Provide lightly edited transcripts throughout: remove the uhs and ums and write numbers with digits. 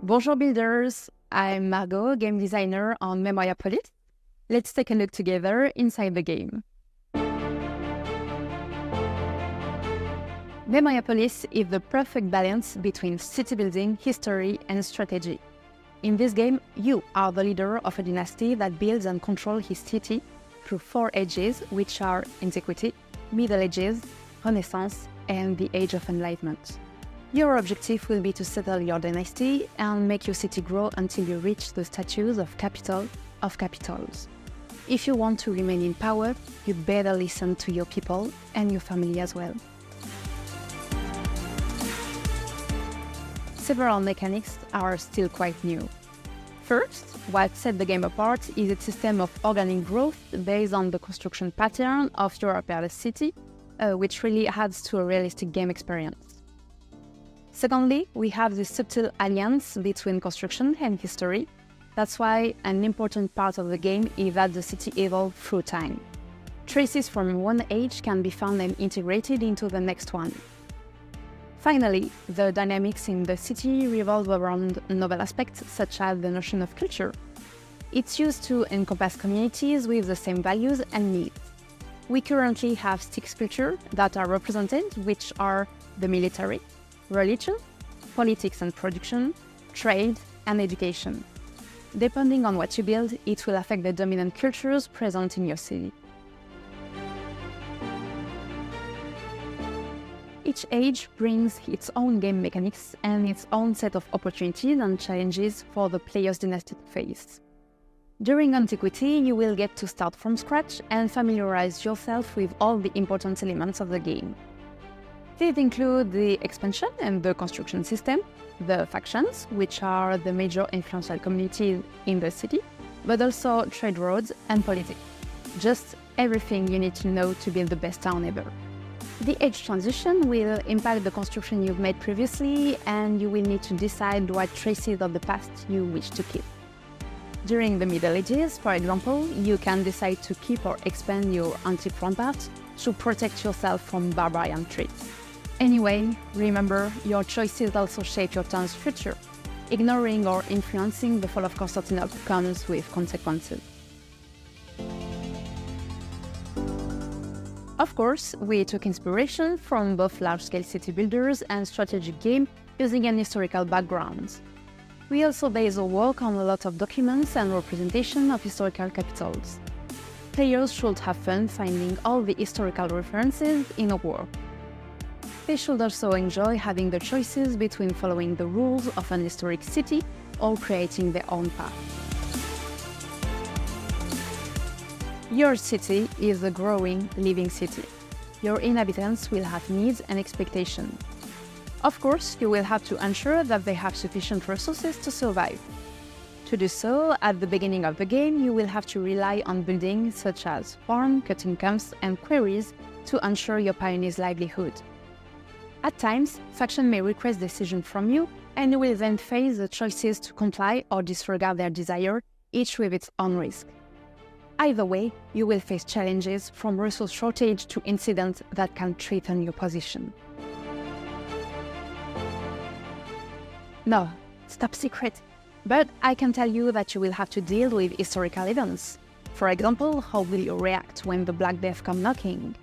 Bonjour builders, I'm Margot, game designer on Memoriapolis. Let's take a look together inside the game. Memoriapolis is the perfect balance between city building, history, and strategy. In this game, you are the leader of a dynasty that builds and controls his city through 4 ages, which are Antiquity, Middle Ages, Renaissance, and the Age of Enlightenment. Your objective will be to settle your dynasty and make your city grow until you reach the status of capital of capitals. If you want to remain in power, you better listen to your people and your family as well. Several mechanics are still quite new. First, what sets the game apart is its system of organic growth based on the construction pattern of your imperial city, which really adds to a realistic game experience. Secondly, we have this subtle alliance between construction and history. That's why an important part of the game is that the city evolves through time. Traces from one age can be found and integrated into the next one. Finally, the dynamics in the city revolve around novel aspects such as the notion of culture. It's used to encompass communities with the same values and needs. We currently have 6 cultures that are represented, which are the military, religion, politics and production, trade, and education. Depending on what you build, it will affect the dominant cultures present in your city. Each age brings its own game mechanics and its own set of opportunities and challenges for the player's dynasty to face. During Antiquity, you will get to start from scratch and familiarize yourself with all the important elements of the game. These include the expansion and the construction system, the factions, which are the major influential communities in the city, but also trade routes and politics. Just everything you need to know to build the best town ever. The age transition will impact the construction you've made previously, and you will need to decide what traces of the past you wish to keep. During the Middle Ages, for example, you can decide to keep or expand your antique ramparts to protect yourself from barbarian threats. Anyway, remember, your choices also shape your town's future. Ignoring or influencing the fall of Constantinople comes with consequences. Of course, we took inspiration from both large-scale city builders and strategic games using an historical background. We also base our work on a lot of documents and representation of historical capitals. Players should have fun finding all the historical references in our work. They should also enjoy having the choices between following the rules of an historic city or creating their own path. Your city is a growing, living city. Your inhabitants will have needs and expectations. Of course, you will have to ensure that they have sufficient resources to survive. To do so, at the beginning of the game, you will have to rely on buildings such as farm, cutting camps, and quarries to ensure your pioneers' livelihood. At times, factions may request decisions from you, and you will then face the choices to comply or disregard their desire, each with its own risk. Either way, you will face challenges from resource shortage to incidents that can threaten your position. No, it's top secret. But I can tell you that you will have to deal with historical events. For example, how will you react when the Black Death come knocking?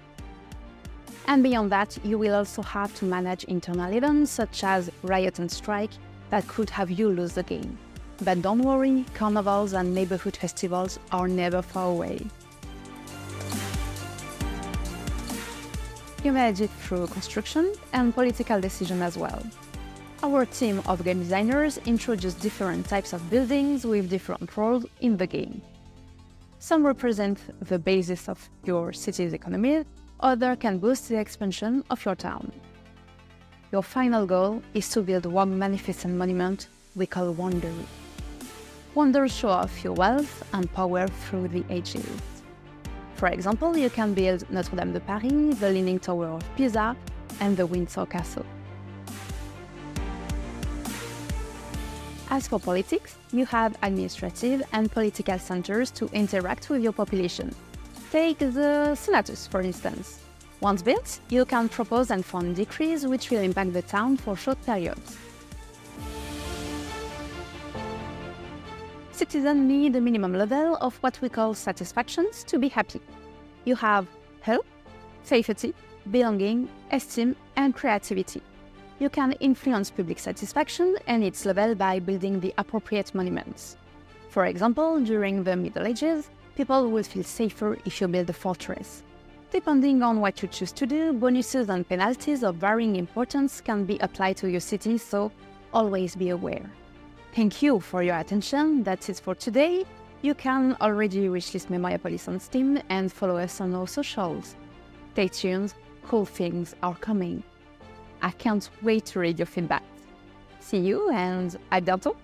And beyond that, you will also have to manage internal events such as riot and strike that could have you lose the game. But don't worry, carnivals and neighborhood festivals are never far away. You manage it through construction and political decision as well. Our team of game designers introduced different types of buildings with different roles in the game. Some represent the basis of your city's economy, others can boost the expansion of your town. Your final goal is to build one magnificent monument we call Wonder. Wonders show off your wealth and power through the ages. For example, you can build Notre Dame de Paris, the Leaning Tower of Pisa, and the Windsor Castle. As for politics, you have administrative and political centers to interact with your population. Take the Senatus, for instance. Once built, you can propose and fund decrees which will impact the town for short periods. Citizens need a minimum level of what we call satisfactions to be happy. You have health, safety, belonging, esteem, and creativity. You can influence public satisfaction and its level by building the appropriate monuments. For example, during the Middle Ages, people will feel safer if you build a fortress. Depending on what you choose to do, bonuses and penalties of varying importance can be applied to your city, so always be aware. Thank you for your attention. That's it for today. You can already wishlist Memoriapolis on Steam and follow us on our socials. Stay tuned, cool things are coming. I can't wait to read your feedback. See you and à bientôt!